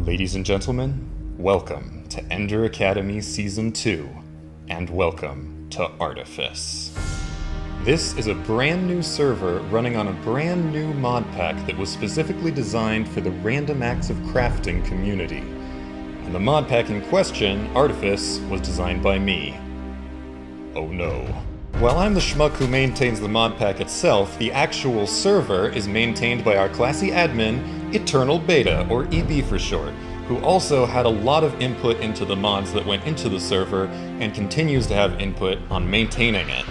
Ladies and gentlemen, welcome to Ender Academy Season 2, and welcome to Artifice. This is a brand new server running on a brand new mod pack that was specifically designed for the random acts of crafting community. And the mod pack in question, Artifice, was designed by me. Oh no. While I'm the schmuck who maintains the mod pack itself, the actual server is maintained by our classy admin, Eternal Beta, or EB for short, who also had a lot of input into the mods that went into the server and continues to have input on maintaining it.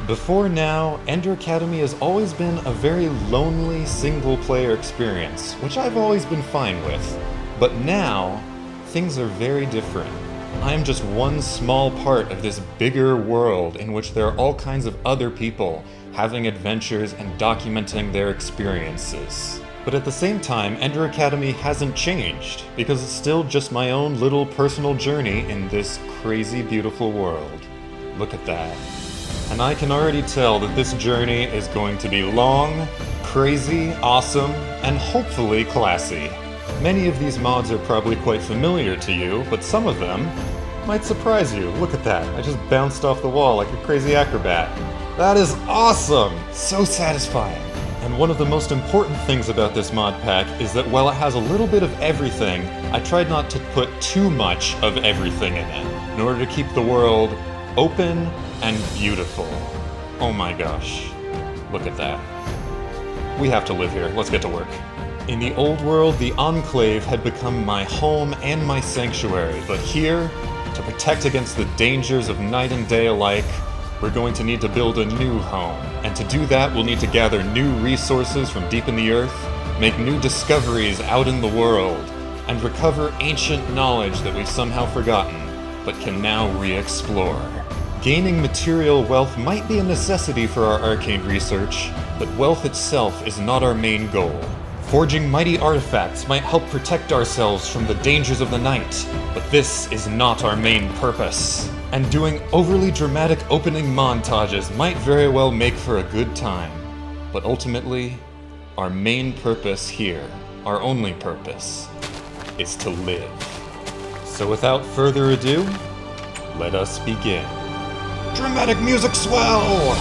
Before now, Ender Academy has always been a very lonely single-player experience, which I've always been fine with. But now, things are very different. I'm just one small part of this bigger world in which there are all kinds of other people having adventures and documenting their experiences. But at the same time, Ender Academy hasn't changed, because it's still just my own little personal journey in this crazy, beautiful world. Look at that. And I can already tell that this journey is going to be long, crazy, awesome, and hopefully classy. Many of these mods are probably quite familiar to you, but some of them might surprise you. Look at that, I just bounced off the wall like a crazy acrobat. That is awesome! So satisfying. And one of the most important things about this mod pack is that while it has a little bit of everything, I tried not to put too much of everything in it, in order to keep the world open and beautiful. Oh my gosh, look at that. We have to live here, let's get to work. In the old world, the Enclave had become my home and my sanctuary, but here, to protect against the dangers of night and day alike, we're going to need to build a new home. And to do that, we'll need to gather new resources from deep in the earth, make new discoveries out in the world, and recover ancient knowledge that we've somehow forgotten, but can now re-explore. Gaining material wealth might be a necessity for our arcane research, but wealth itself is not our main goal. Forging mighty artifacts might help protect ourselves from the dangers of the night, but this is not our main purpose. And doing overly dramatic opening montages might very well make for a good time. But ultimately, our main purpose here, our only purpose, is to live. So without further ado, let us begin. Dramatic music swell!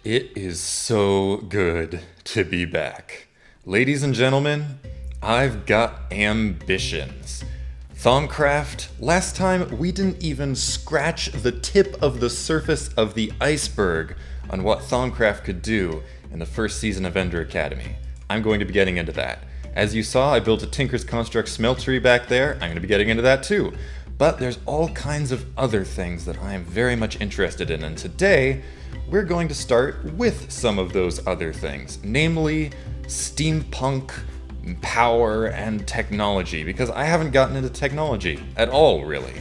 It is so good to be back. Ladies and gentlemen, I've got ambitions. Thaumcraft, last time we didn't even scratch the tip of the surface of the iceberg on what Thaumcraft could do in the first season of Ender Academy. I'm going to be getting into that. As you saw, I built a Tinker's Construct smeltery back there. I'm going to be getting into that too. But there's all kinds of other things that I am very much interested in, and today we're going to start with some of those other things, namely steampunk, power, and technology, because I haven't gotten into technology at all, really.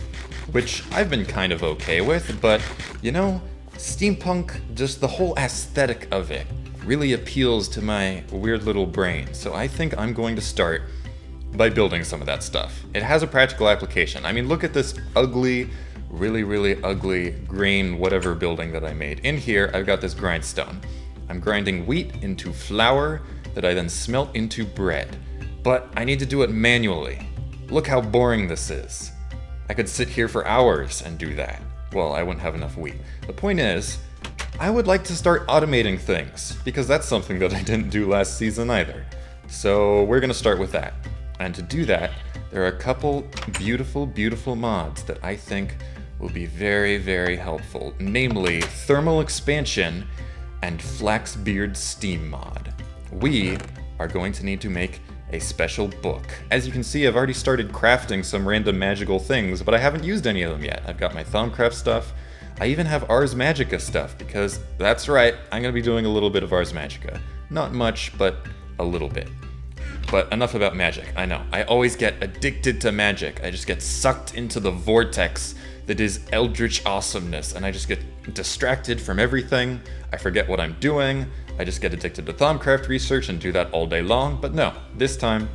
Which I've been kind of okay with, but, you know, steampunk, just the whole aesthetic of it, really appeals to my weird little brain, so I think I'm going to start by building some of that stuff. It has a practical application. I mean, look at this ugly, really ugly grain whatever building that I made. In here, I've got this grindstone. I'm grinding wheat into flour that I then smelt into bread. But I need to do it manually. Look how boring this is. I could sit here for hours and do that. Well, I wouldn't have enough wheat. The point is, I would like to start automating things, because that's something that I didn't do last season either. So we're gonna start with that. And to do that, there are a couple beautiful mods that I think will be very helpful, namely Thermal Expansion and Flaxbeard Steam mod. We are going to need to make a special book. As you can see, I've already started crafting some random magical things, but I haven't used any of them yet. I've got my Thaumcraft stuff. I even have Ars Magica stuff, because that's right, I'm going to be doing a little bit of Ars Magica. Not much, but a little bit. But enough about magic, I know. I always get addicted to magic. I just get sucked into the vortex that is eldritch awesomeness, and I just get distracted from everything. I forget what I'm doing. I just get addicted to Thaumcraft research and do that all day long. But no, this time,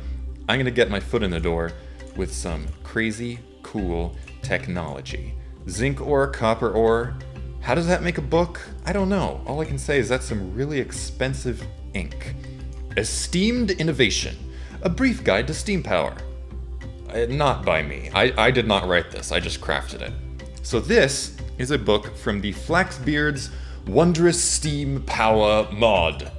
I'm gonna get my foot in the door with some crazy, cool technology. Zinc ore, copper ore. How does that make a book? I don't know. All I can say is that's some really expensive ink. Esteemed innovation. A Brief Guide to Steam Power. Not by me. I did not write this, I just crafted it. So this is a book from the Flaxbeard's Wondrous Steam Power mod.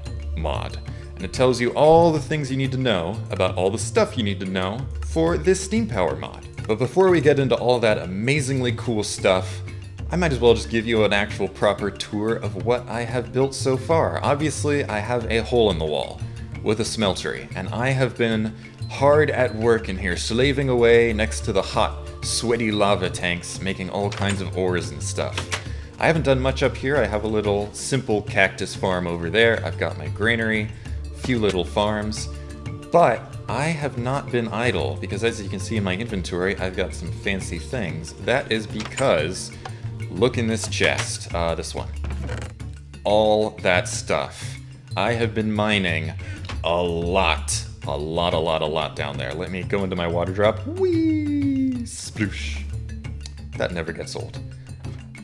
And it tells you all the things you need to know about all the stuff you need to know for this Steam Power mod. But before we get into all that amazingly cool stuff, I might as well just give you an actual proper tour of what I have built so far. Obviously, I have a hole in the wall with a smeltery, and I have been hard at work in here, slaving away next to the hot, sweaty lava tanks, making all kinds of ores and stuff. I haven't done much up here. I have a little simple cactus farm over there. I've got my granary, a few little farms, but I have not been idle, because as you can see in my inventory, I've got some fancy things. That is because, look in this chest, this one. All that stuff. I have been mining a lot down there. Let me go into my water drop. Whee! Sploosh. That never gets old.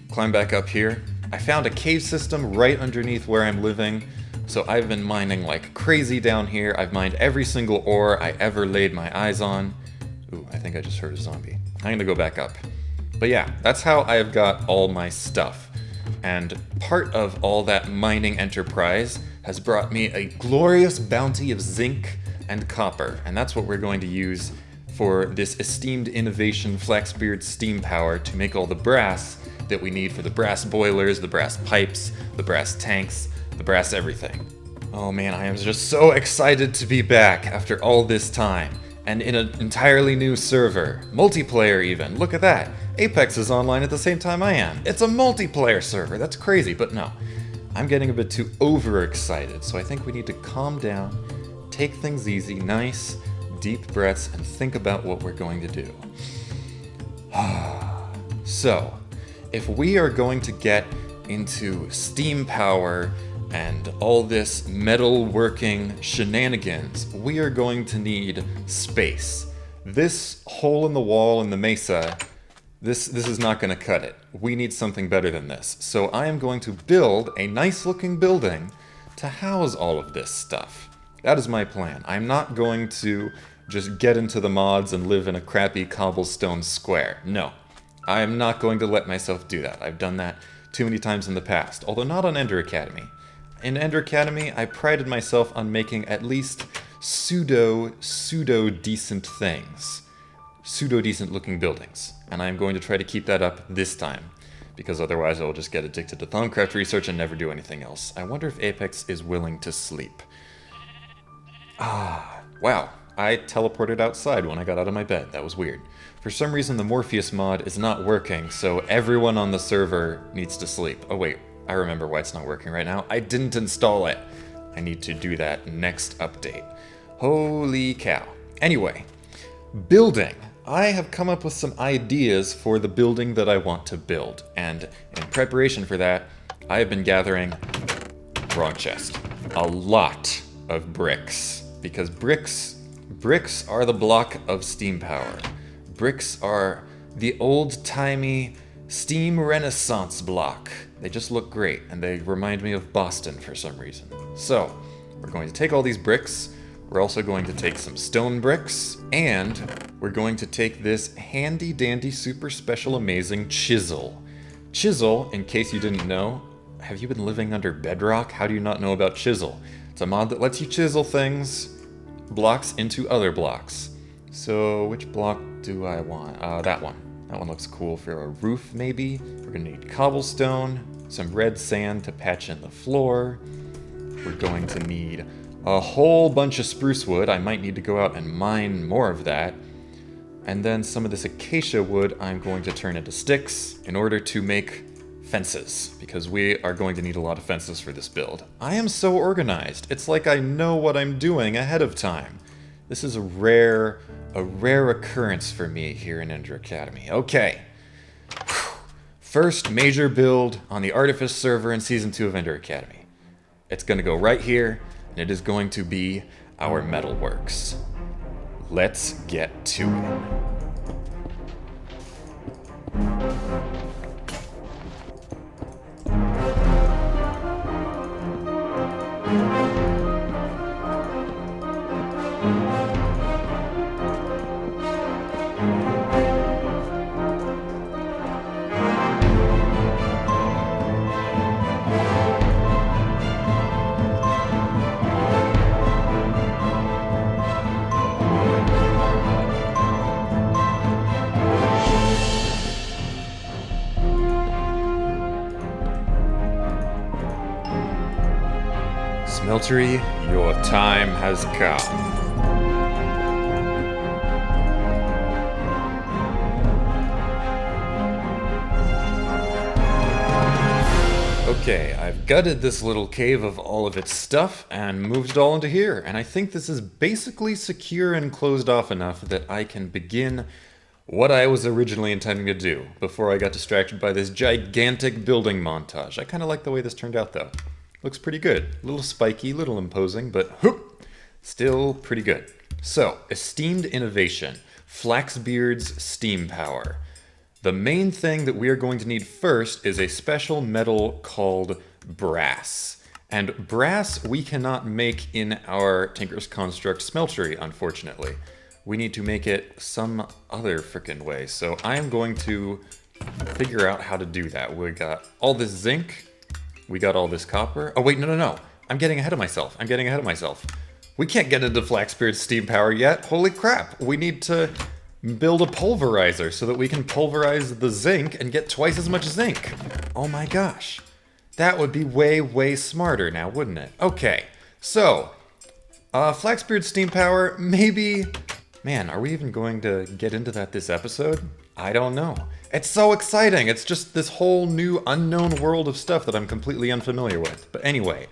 Climb back up here. I found a cave system right underneath where I'm living, so I've been mining like crazy down here. I've mined every single ore I ever laid my eyes on. Ooh, I think I just heard a zombie. I'm gonna go back up. But yeah, that's how I have got all my stuff. And part of all that mining enterprise has brought me a glorious bounty of zinc and copper, and that's what we're going to use for this esteemed innovation Flaxbeard steam power to make all the brass that we need for the brass boilers, the brass pipes, the brass tanks, the brass everything. Oh man, I am just so excited to be back after all this time, and in an entirely new server. Multiplayer even, look at that. Apex is online at the same time I am. It's a multiplayer server, that's crazy, but no. I'm getting a bit too overexcited, so I think we need to calm down, take things easy, nice, deep breaths, and think about what we're going to do. So, if we are going to get into steam power and all this metal working shenanigans, we are going to need space. This hole in the wall in the mesa, this is not going to cut it. We need something better than this. So I am going to build a nice looking building to house all of this stuff. That is my plan. I'm not going to just get into the mods and live in a crappy cobblestone square. No, I am not going to let myself do that. I've done that too many times in the past, although not on Ender Academy. In Ender Academy, I prided myself on making at least pseudo-decent things. Pseudo-decent looking buildings. And I'm going to try to keep that up this time, because otherwise I'll just get addicted to Thaumcraft research and never do anything else. I wonder if Apex is willing to sleep. Wow. I teleported outside when I got out of my bed. That was weird. For some reason the Morpheus mod is not working, so everyone on the server needs to sleep. Oh wait, I remember why it's not working right now. I didn't install it. I need to do that next update. Holy cow. Anyway, building. I have come up with some ideas for the building that I want to build, and in preparation for that, I have been gathering, wrong chest, a lot of bricks, because bricks are the block of steam power. Bricks are the old-timey steam renaissance block. They just look great, and they remind me of Boston for some reason. So, we're going to take all these bricks, we're also going to take some stone bricks, and we're going to take this handy-dandy, super special, amazing chisel. Chisel, in case you didn't know, have you been living under bedrock? How do you not know about chisel? It's a mod that lets you chisel things, blocks into other blocks. So, which block do I want? That one. That one looks cool for a roof, maybe. We're gonna need cobblestone, some red sand to patch in the floor. We're going to need a whole bunch of spruce wood. I might need to go out and mine more of that. And then some of this acacia wood I'm going to turn into sticks in order to make fences, because we are going to need a lot of fences for this build. I am so organized. It's like I know what I'm doing ahead of time. This is a rare occurrence for me here in Ender Academy. Okay. First major build on the Artifice server in Season 2 of Ender Academy. It's gonna go right here, and it is going to be our metalworks. Let's get to it. Smeltery, your time has come. Okay, I've gutted this little cave of all of its stuff and moved it all into here, and I think this is basically secure and closed off enough that I can begin what I was originally intending to do before I got distracted by this gigantic building montage. I kind of like the way this turned out though. Looks pretty good. A little spiky, a little imposing, but whoop, still pretty good. So, esteemed innovation, Flaxbeard's steam power. The main thing that we are going to need first is a special metal called brass. And brass we cannot make in our Tinker's Construct smeltery, unfortunately. We need to make it some other frickin' way. So I am going to figure out how to do that. We got all this zinc. We got all this copper. Oh wait, no. I'm getting ahead of myself. We can't get into Flaxbeard's steam power yet. Holy crap. We need to build a pulverizer so that we can pulverize the zinc and get twice as much zinc. Oh my gosh. That would be way, way smarter now, wouldn't it? Okay, so, Flaxbeard steam power, maybe... Man, are we even going to get into that this episode? I don't know. It's so exciting! It's just this whole new unknown world of stuff that I'm completely unfamiliar with. But anyway,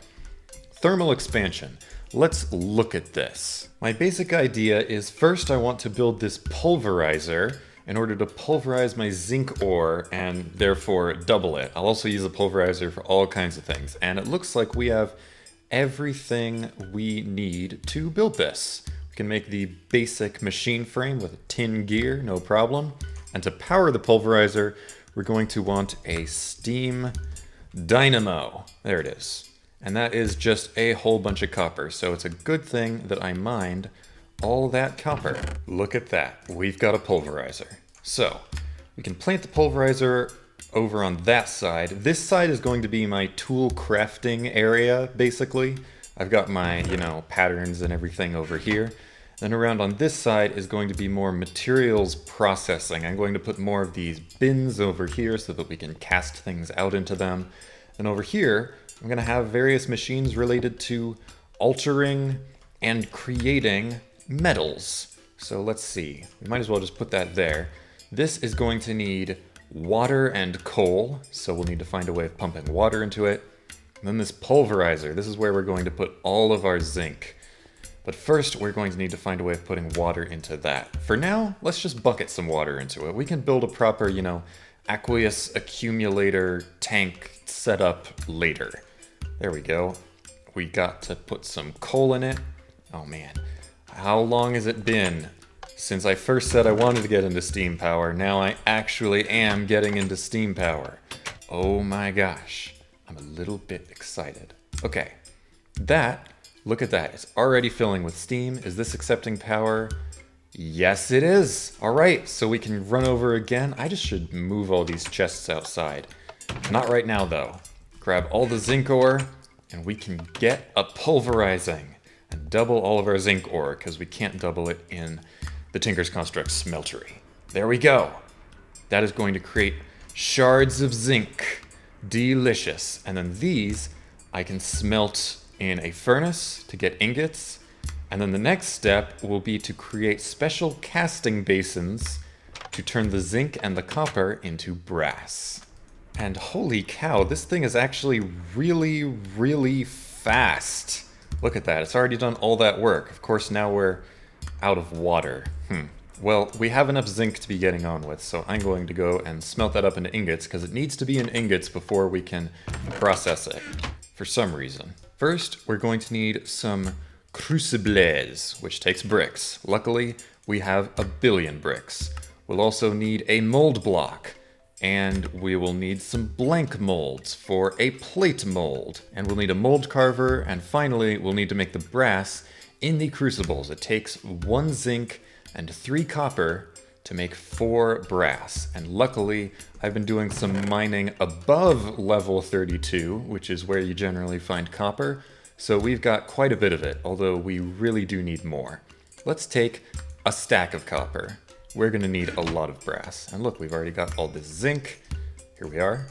thermal expansion. Let's look at this. My basic idea is first I want to build this pulverizer in order to pulverize my zinc ore and therefore double it. I'll also use a pulverizer for all kinds of things. And it looks like we have everything we need to build this. We can make the basic machine frame with a tin gear, no problem. And to power the pulverizer, we're going to want a steam dynamo. There it is. And that is just a whole bunch of copper, so it's a good thing that I mined all that copper. Look at that, we've got a pulverizer. So, we can plant the pulverizer over on that side. This side is going to be my tool crafting area, basically. I've got my, patterns and everything over here. Then around on this side is going to be more materials processing. I'm going to put more of these bins over here so that we can cast things out into them. And over here, I'm going to have various machines related to altering and creating metals. So let's see. We might as well just put that there. This is going to need water and coal, so we'll need to find a way of pumping water into it. And then this pulverizer. This is where we're going to put all of our zinc. But first, we're going to need to find a way of putting water into that. For now, let's just bucket some water into it. We can build a proper, aqueous accumulator tank setup later. There we go. We got to put some coal in it. Oh man, how long has it been since I first said I wanted to get into steam power? Now I actually am getting into steam power. Oh my gosh, I'm a little bit excited. Okay, look at that. It's already filling with steam. Is this accepting power? Yes, it is. All right, so we can run over again. I just should move all these chests outside. Not right now though. Grab all the zinc ore, and we can get a pulverizing and double all of our zinc ore, because we can't double it in the Tinker's Construct smeltery. There we go. That is going to create shards of zinc. Delicious. And then these I can smelt in a furnace to get ingots. And then the next step will be to create special casting basins to turn the zinc and the copper into brass. And holy cow, this thing is actually really, really fast. Look at that, it's already done all that work. Of course, now we're out of water. Well, we have enough zinc to be getting on with, so I'm going to go and smelt that up into ingots, because it needs to be in ingots before we can process it, for some reason. First, we're going to need some crucibles, which takes bricks. Luckily, we have a billion bricks. We'll also need a mold block. And we will need some blank molds for a plate mold. And we'll need a mold carver, and finally we'll need to make the brass in the crucibles. It takes 1 zinc and 3 copper to make 4 brass. And luckily, I've been doing some mining above level 32, which is where you generally find copper. So we've got quite a bit of it, although we really do need more. Let's take a stack of copper. We're gonna need a lot of brass. And look, we've already got all this zinc. Here we are.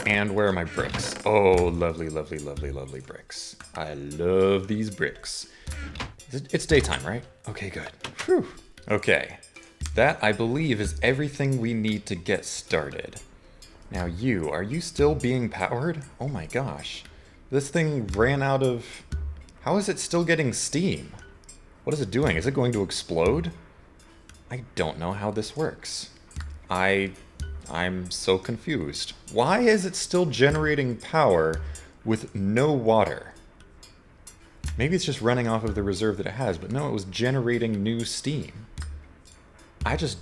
And where are my bricks? Oh, lovely, lovely, lovely, lovely bricks. I love these bricks. It's daytime, right? Okay, good. Whew. Okay. That, I believe, is everything we need to get started. Now are you still being powered? Oh my gosh. This thing ran out of... How is it still getting steam? What is it doing? Is it going to explode? I don't know how this works. I'm so confused. Why is it still generating power with no water? Maybe it's just running off of the reserve that it has, but no, it was generating new steam. I just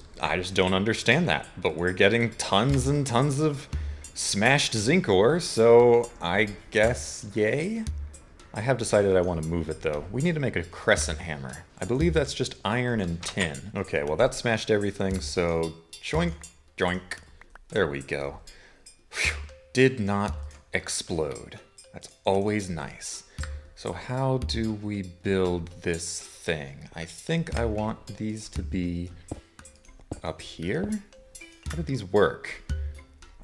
don't understand that. But we're getting tons and tons of smashed zinc ore, so I guess yay? I have decided I want to move it though. We need to make a crescent hammer. I believe that's just iron and tin. Okay, well that smashed everything, so joink, joink. There we go. Whew. Did not explode. That's always nice. So how do we build this thing? I think I want these to be up here? How do these work?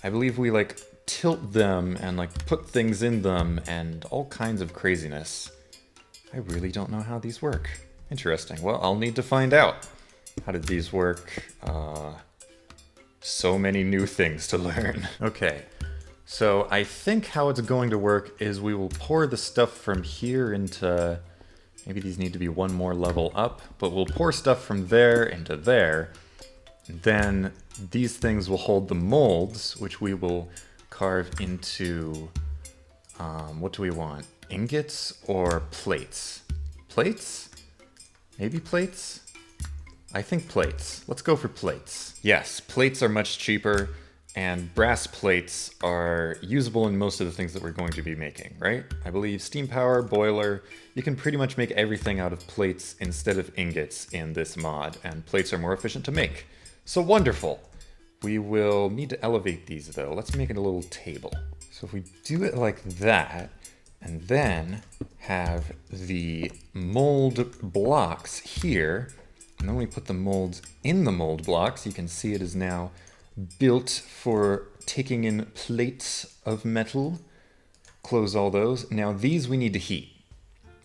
I believe we like tilt them and like put things in them and all kinds of craziness. I really don't know how these work. Interesting. Well, I'll need to find out. How did these work? So many new things to learn. Okay, so I think how it's going to work is we will pour the stuff from here into... Maybe these need to be one more level up, but we'll pour stuff from there into there. Then these things will hold the molds, which we will carve into... what do we want? Ingots or plates? Plates? Maybe plates? I think plates. Let's go for plates. Yes, plates are much cheaper, and brass plates are usable in most of the things that we're going to be making, right? I believe steam power, boiler, you can pretty much make everything out of plates instead of ingots in this mod, and plates are more efficient to make. So wonderful! We will need to elevate these though. Let's make it a little table. So if we do it like that, and then have the mold blocks here, and then we put the molds in the mold blocks, you can see it is now built for taking in plates of metal. Close all those. Now these we need to heat.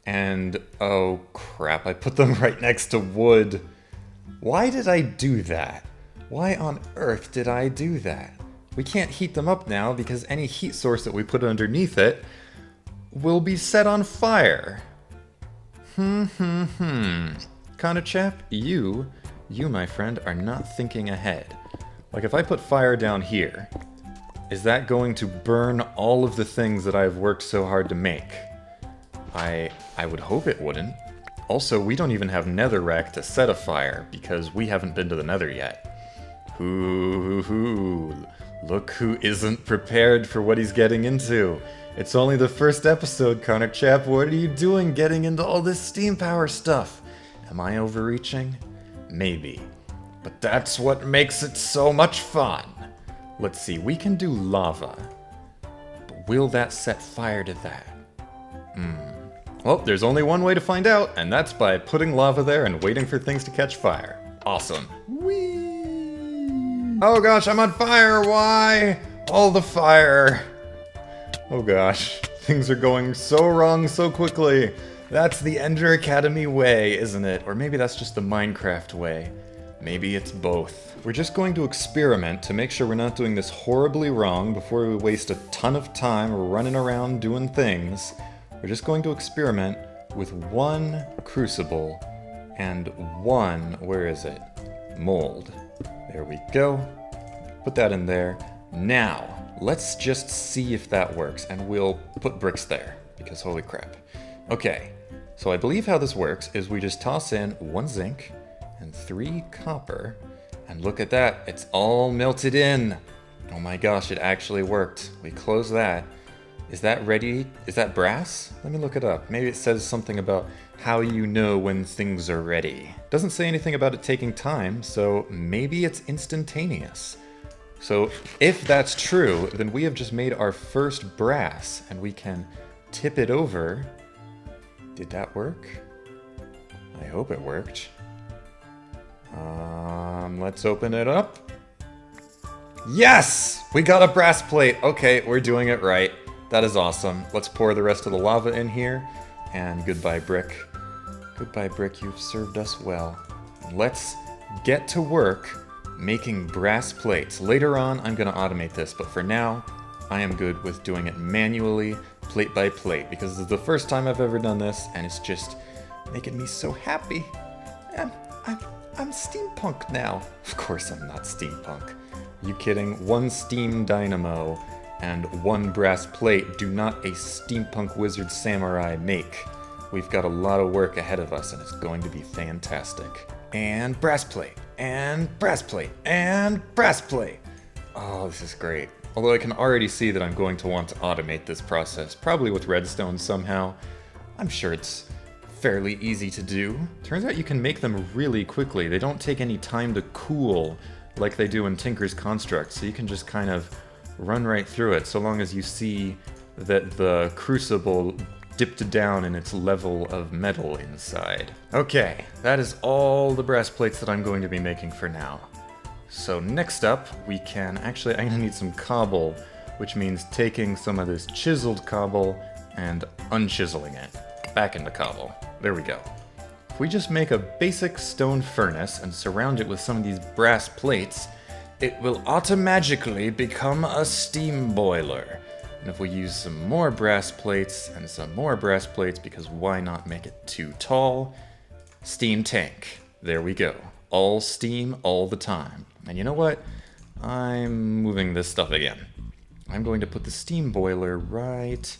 And oh crap, I put them right next to wood. Why did I do that? Why on earth did I do that? We can't heat them up now because any heat source that we put underneath it will be set on fire. Kind of chap, you, my friend, are not thinking ahead. Like if I put fire down here, is that going to burn all of the things that I've worked so hard to make? I would hope it wouldn't. Also, we don't even have netherrack to set a fire because we haven't been to the nether yet. Look who isn't prepared for what he's getting into. It's only the first episode, Connor chap. What are you doing getting into all this steam power stuff? Am I overreaching? Maybe. But that's what makes it so much fun. Let's see, we can do lava. But will that set fire to that? Well, there's only one way to find out, and that's by putting lava there and waiting for things to catch fire. Awesome. Whee! Oh gosh, I'm on fire! Why? All the fire! Oh gosh, things are going so wrong so quickly. That's the Ender Academy way, isn't it? Or maybe that's just the Minecraft way. Maybe it's both. We're just going to experiment to make sure we're not doing this horribly wrong before we waste a ton of time running around doing things. We're just going to experiment with one crucible and one, where is it? Mold. There we go. Put that in there. Now, let's just see if that works, and we'll put bricks there, because holy crap. Okay, so I believe how this works is we just toss in 1 zinc and 3 copper, and look at that, it's all melted in. Oh my gosh, it actually worked. We close that. Is that ready? Is that brass? Let me look it up. Maybe it says something about how you know when things are ready. Doesn't say anything about it taking time, so maybe it's instantaneous. So if that's true, then we have just made our first brass, and we can tip it over. Did that work? I hope it worked. Let's open it up. Yes! We got a brass plate. Okay, we're doing it right. That is awesome. Let's pour the rest of the lava in here. And goodbye, brick. Goodbye, brick. You've served us well. Let's get to work making brass plates. Later on, I'm going to automate this, but for now, I am good with doing it manually, plate by plate, because this is the first time I've ever done this, and it's just making me so happy. I'm steampunk now. Of course I'm not steampunk. Are you kidding? One steam dynamo and one brass plate do not a steampunk wizard samurai make. We've got a lot of work ahead of us, and it's going to be fantastic. And brass plate, and brass plate, and brass plate. Oh, this is great. Although I can already see that I'm going to want to automate this process, probably with redstone somehow. I'm sure it's fairly easy to do. Turns out you can make them really quickly. They don't take any time to cool like they do in Tinker's Construct, so you can just kind of run right through it, so long as you see that the crucible dipped down in its level of metal inside. Okay, that is all the brass plates that I'm going to be making for now. So next up, we can... Actually, I'm gonna need some cobble, which means taking some of this chiseled cobble and unchiseling it back into cobble. There we go. If we just make a basic stone furnace and surround it with some of these brass plates, it will automatically become a steam boiler. And if we use some more brass plates and some more brass plates, because why not make it too tall? Steam tank. There we go. All steam all the time. And you know what? I'm moving this stuff again. I'm going to put the steam boiler right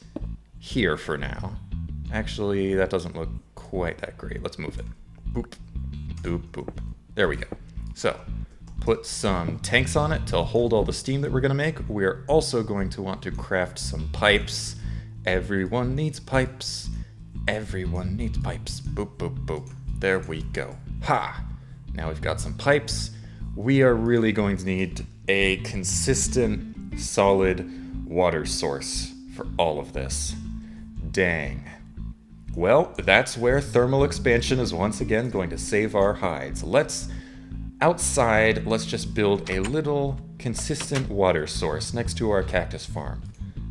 here for now. Actually, that doesn't look quite that great. Let's move it. Boop, boop, boop. There we go. So, put some tanks on it to hold all the steam that we're going to make. We're also going to want to craft some pipes. Everyone needs pipes. Everyone needs pipes. Boop, boop, boop. There we go. Ha! Now we've got some pipes. We are really going to need a consistent, solid water source for all of this. Dang. Well, that's where thermal expansion is once again going to save our hides. Outside, let's just build a little consistent water source next to our cactus farm.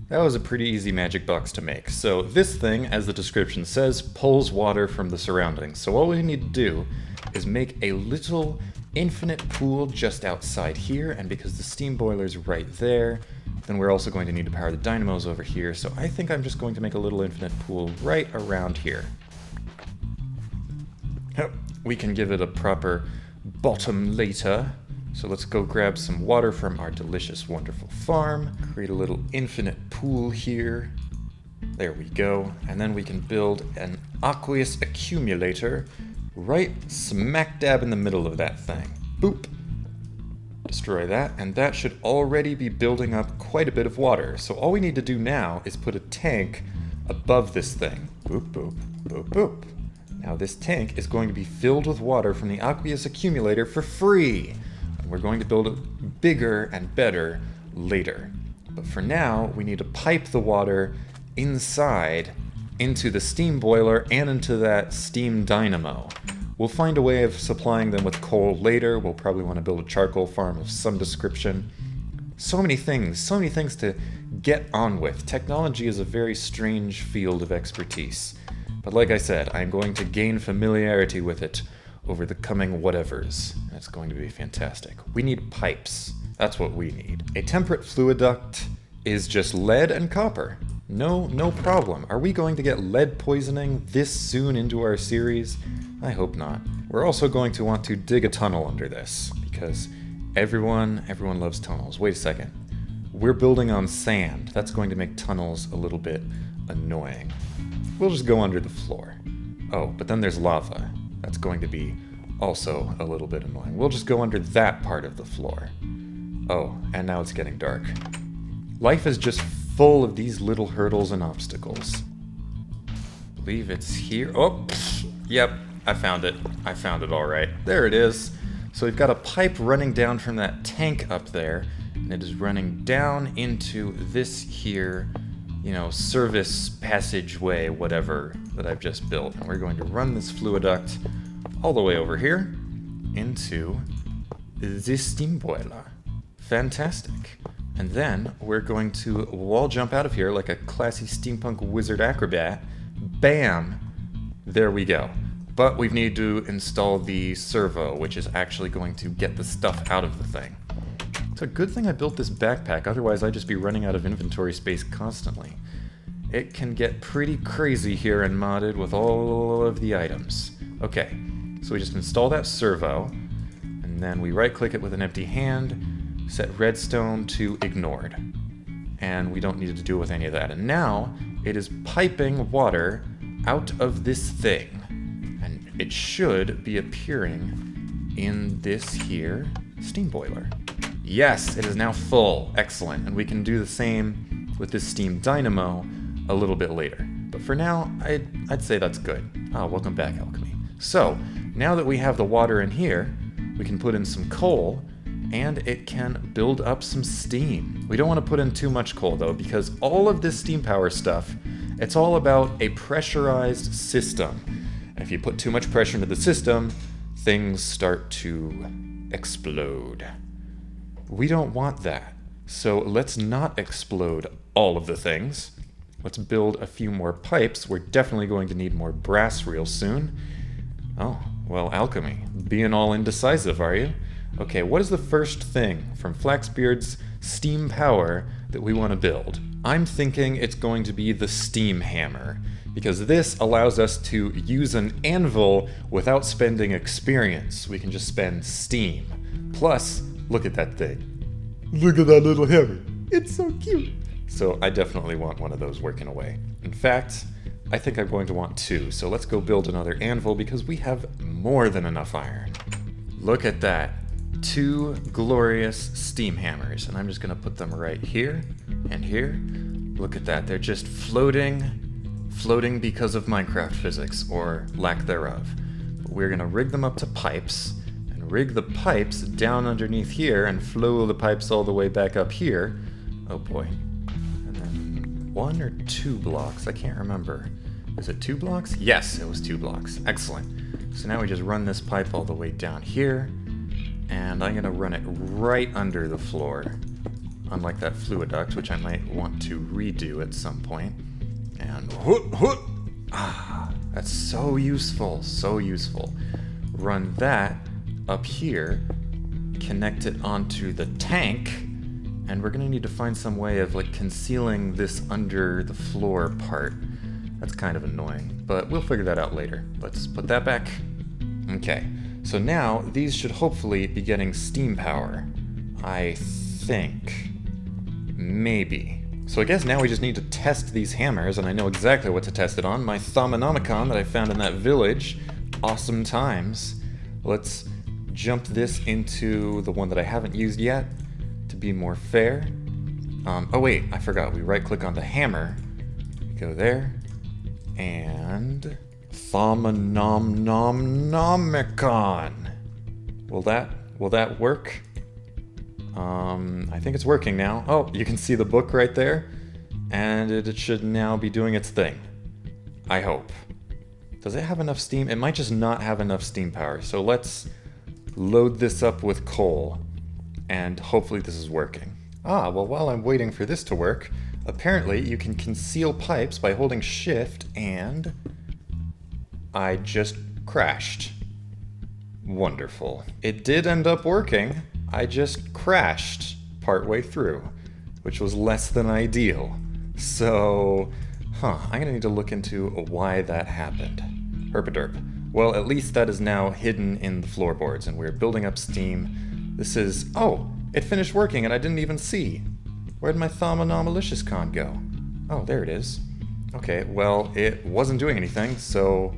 That was a pretty easy magic box to make. So this thing, as the description says, pulls water from the surroundings. So all we need to do is make a little infinite pool just outside here, and because the steam boiler's right there, then we're also going to need to power the dynamos over here, so I think I'm just going to make a little infinite pool right around here. We can give it a proper bottom later, so let's go grab some water from our delicious, wonderful farm, create a little infinite pool here. There we go, and then we can build an aqueous accumulator right smack dab in the middle of that thing. Boop. Destroy that, and that should already be building up quite a bit of water. So all we need to do now is put a tank above this thing. Boop, boop, boop, boop. Now this tank is going to be filled with water from the aqueous accumulator for free. And we're going to build it bigger and better later. But for now, we need to pipe the water inside into the steam boiler and into that steam dynamo. We'll find a way of supplying them with coal later. We'll probably want to build a charcoal farm of some description. So many things to get on with. Technology is a very strange field of expertise. But like I said, I'm going to gain familiarity with it over the coming whatevers. It's going to be fantastic. We need pipes. That's what we need. A temperate fluid duct is just lead and copper. No problem. Are we going to get lead poisoning this soon into our series? I hope not. We're also going to want to dig a tunnel under this, because everyone loves tunnels. Wait a second. We're building on sand. That's going to make tunnels a little bit annoying. We'll just go under the floor. Oh, but then there's lava. That's going to be also a little bit annoying. We'll just go under that part of the floor. Oh, and now it's getting dark. Life is just full of these little hurdles and obstacles. I believe it's here. Oh, yep, I found it. I found it all right. There it is. So we've got a pipe running down from that tank up there, and it is running down into this here, service passageway, whatever, that I've just built. And we're going to run this fluid duct all the way over here into the steam boiler. Fantastic. And then we're going to wall jump out of here like a classy steampunk wizard acrobat. Bam! There we go. But we need to install the servo, which is actually going to get the stuff out of the thing. It's a good thing I built this backpack, otherwise I'd just be running out of inventory space constantly. It can get pretty crazy here in Modded with all of the items. Okay, so we just install that servo, and then we right-click it with an empty hand, set redstone to ignored. And we don't need to deal with any of that. And now, it is piping water out of this thing. And it should be appearing in this here steam boiler. Yes, it is now full. Excellent. And we can do the same with this steam dynamo a little bit later. But for now, I'd say that's good. Ah, welcome back, Alchemy. So, now that we have the water in here, we can put in some coal, and it can build up some steam. We don't want to put in too much coal, though, because all of this steam power stuff, it's all about a pressurized system. And if you put too much pressure into the system, things start to explode. We don't want that. So let's not explode all of the things. Let's build a few more pipes. We're definitely going to need more brass real soon. Oh, well, alchemy. Being all indecisive, are you? Okay, what is the first thing from Flaxbeard's steam power that we want to build? I'm thinking it's going to be the steam hammer, because this allows us to use an anvil without spending experience. We can just spend steam. Plus, look at that thing. Look at that little hammer. It's so cute. So I definitely want one of those working away. In fact, I think I'm going to want two. So let's go build another anvil because we have more than enough iron. Look at that. 2 glorious steam hammers. And I'm just going to put them right here and here. Look at that. They're just floating because of Minecraft physics, or lack thereof. But we're going to rig them up to pipes, and rig the pipes down underneath here, and flow the pipes all the way back up here. Oh boy. And then 1 or 2 blocks, I can't remember. Is it 2 blocks? Yes, it was 2 blocks. Excellent. So now we just run this pipe all the way down here, and I'm going to run it right under the floor, unlike that fluid duct, which I might want to redo at some point. And that's so useful, so useful. Run that up here, connect it onto the tank, and we're gonna need to find some way of like concealing this under the floor part. That's kind of annoying, but we'll figure that out later. Let's put that back. Okay, so now these should hopefully be getting steam power. I think. Maybe. So I guess now we just need to test these hammers, and I know exactly what to test it on. My Thaumonomicon that I found in that village. Awesome times. Let's jump this into the one that I haven't used yet, to be more fair. Oh wait, I forgot. We right-click on the hammer. Go there. And... Thaumonomicon. Will that work? I think it's working now. Oh, you can see the book right there, and it should now be doing its thing. I hope. Does it have enough steam? It might just not have enough steam power, so let's load this up with coal, and hopefully this is working. Ah, well, while I'm waiting for this to work, apparently you can conceal pipes by holding shift, and I just crashed. Wonderful. It did end up working. I just crashed partway through, which was less than ideal. So, I'm gonna need to look into why that happened. Herpaderp. Well, at least that is now hidden in the floorboards, and we're building up steam. This is... Oh, it finished working and I didn't even see. Where'd my Thaumonomaliciouscon go? Oh, there it is. Okay, well, it wasn't doing anything, so...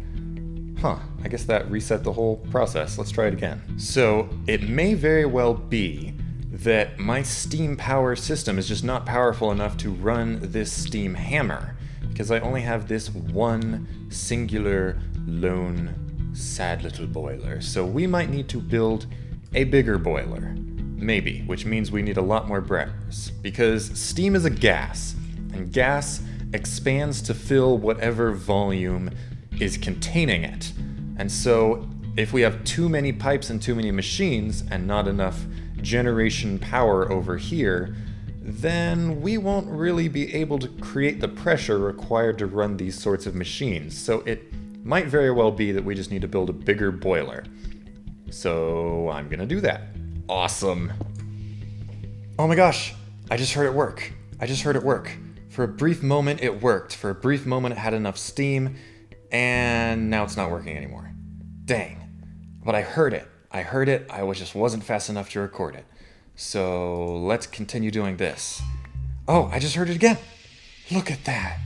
I guess that reset the whole process. Let's try it again. So, it may very well be that my steam power system is just not powerful enough to run this steam hammer, because I only have this one singular, lone, sad little boiler. So we might need to build a bigger boiler. Maybe, which means we need a lot more brass, because steam is a gas, and gas expands to fill whatever volume is containing it. And so if we have too many pipes and too many machines and not enough generation power over here, then we won't really be able to create the pressure required to run these sorts of machines. So it might very well be that we just need to build a bigger boiler. So I'm gonna do that. Awesome. Oh my gosh, I just heard it work. For a brief moment it worked. For a brief moment it had enough steam, and now it's not working anymore. Dang. But I heard it. I just wasn't fast enough to record it. So let's continue doing this. Oh, I just heard it again. Look at that.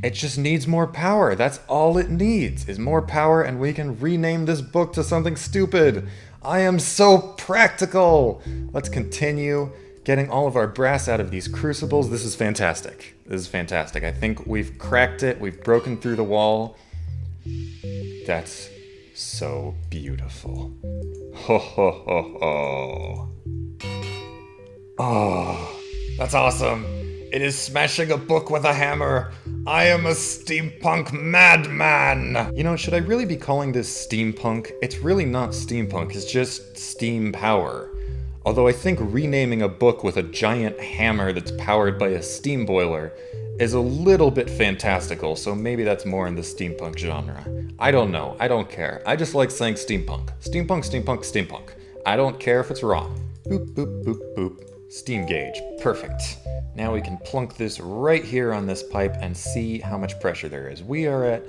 It just needs more power. That's all it needs, is more power, and we can rename this book to something stupid. I am so practical. Let's continue getting all of our brass out of these crucibles. This is fantastic. I think we've cracked it. We've broken through the wall. That's so beautiful. Ho ho ho ho. Oh, that's awesome. It is smashing a book with a hammer. I am a steampunk madman. You know, should I really be calling this steampunk? It's really not steampunk, it's just steam power. Although I think renaming a book with a giant hammer that's powered by a steam boiler is a little bit fantastical, so maybe that's more in the steampunk genre. I don't know, I don't care. I just like saying steampunk. Steampunk. I don't care if it's wrong. Boop, boop, boop, boop. Steam gauge, perfect. Now we can plunk this right here on this pipe and see how much pressure there is. We are at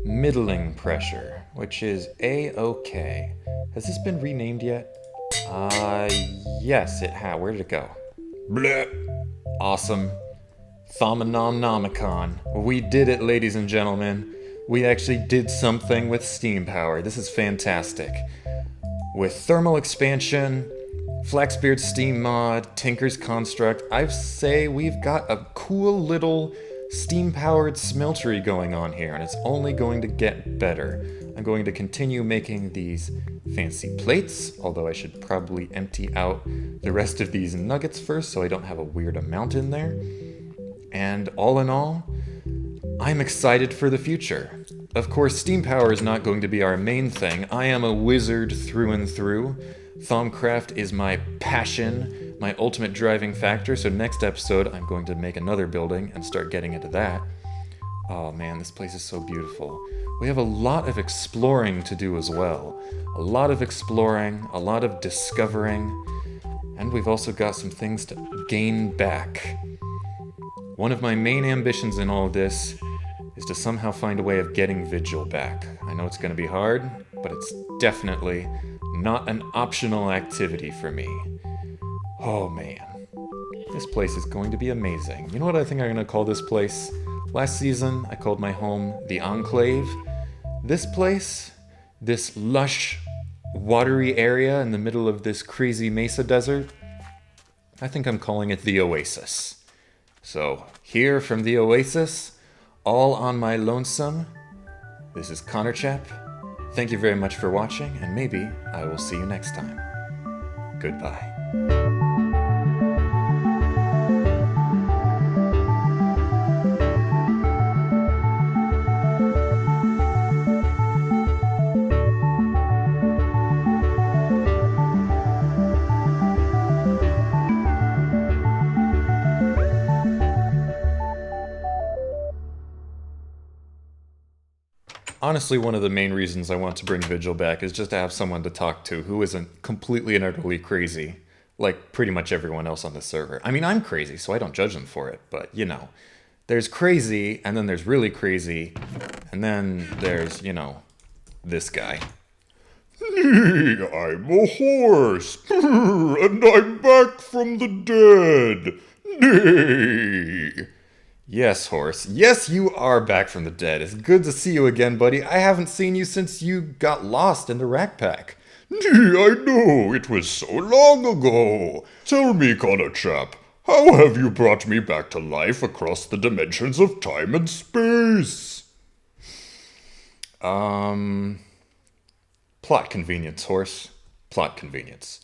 middling pressure, which is A-okay. Has this been renamed yet? Yes, it has. Where did it go? Bleh. Awesome. Thaumonomnomicon. We did it, ladies and gentlemen. We actually did something with steam power. This is fantastic. With thermal expansion, Flaxbeard steam mod, Tinker's construct, I say we've got a cool little steam-powered smeltery going on here, and it's only going to get better. I'm going to continue making these fancy plates, although I should probably empty out the rest of these nuggets first so I don't have a weird amount in there. And all in all, I'm excited for the future. Of course, steam power is not going to be our main thing. I am a wizard through and through. Thaumcraft is my passion, my ultimate driving factor, so next episode I'm going to make another building and start getting into that. Oh man, this place is so beautiful. We have a lot of exploring to do as well. A lot of exploring, a lot of discovering, and we've also got some things to gain back. One of my main ambitions in all of this is to somehow find a way of getting Vigil back. I know it's going to be hard, but it's definitely not an optional activity for me. Oh man, this place is going to be amazing. You know what I think I'm going to call this place? Last season, I called my home the Enclave. This place, this lush, watery area in the middle of this crazy mesa desert, I think I'm calling it the Oasis. So, here from the Oasis, all on my lonesome, this is Connor Chap. Thank you very much for watching, and maybe I will see you next time. Goodbye. Honestly, one of the main reasons I want to bring Vigil back is just to have someone to talk to who isn't completely and utterly crazy, like pretty much everyone else on the server. I mean, I'm crazy, so I don't judge them for it, but, you know, there's crazy, and then there's really crazy, and then there's, you know, this guy. I'm a horse, and I'm back from the dead. Nay. Yes, horse. Yes, you are back from the dead. It's good to see you again, buddy. I haven't seen you since you got lost in the rack pack. I know, it was so long ago. Tell me, Connor Chap, how have you brought me back to life across the dimensions of time and space? Plot convenience, horse. Plot convenience.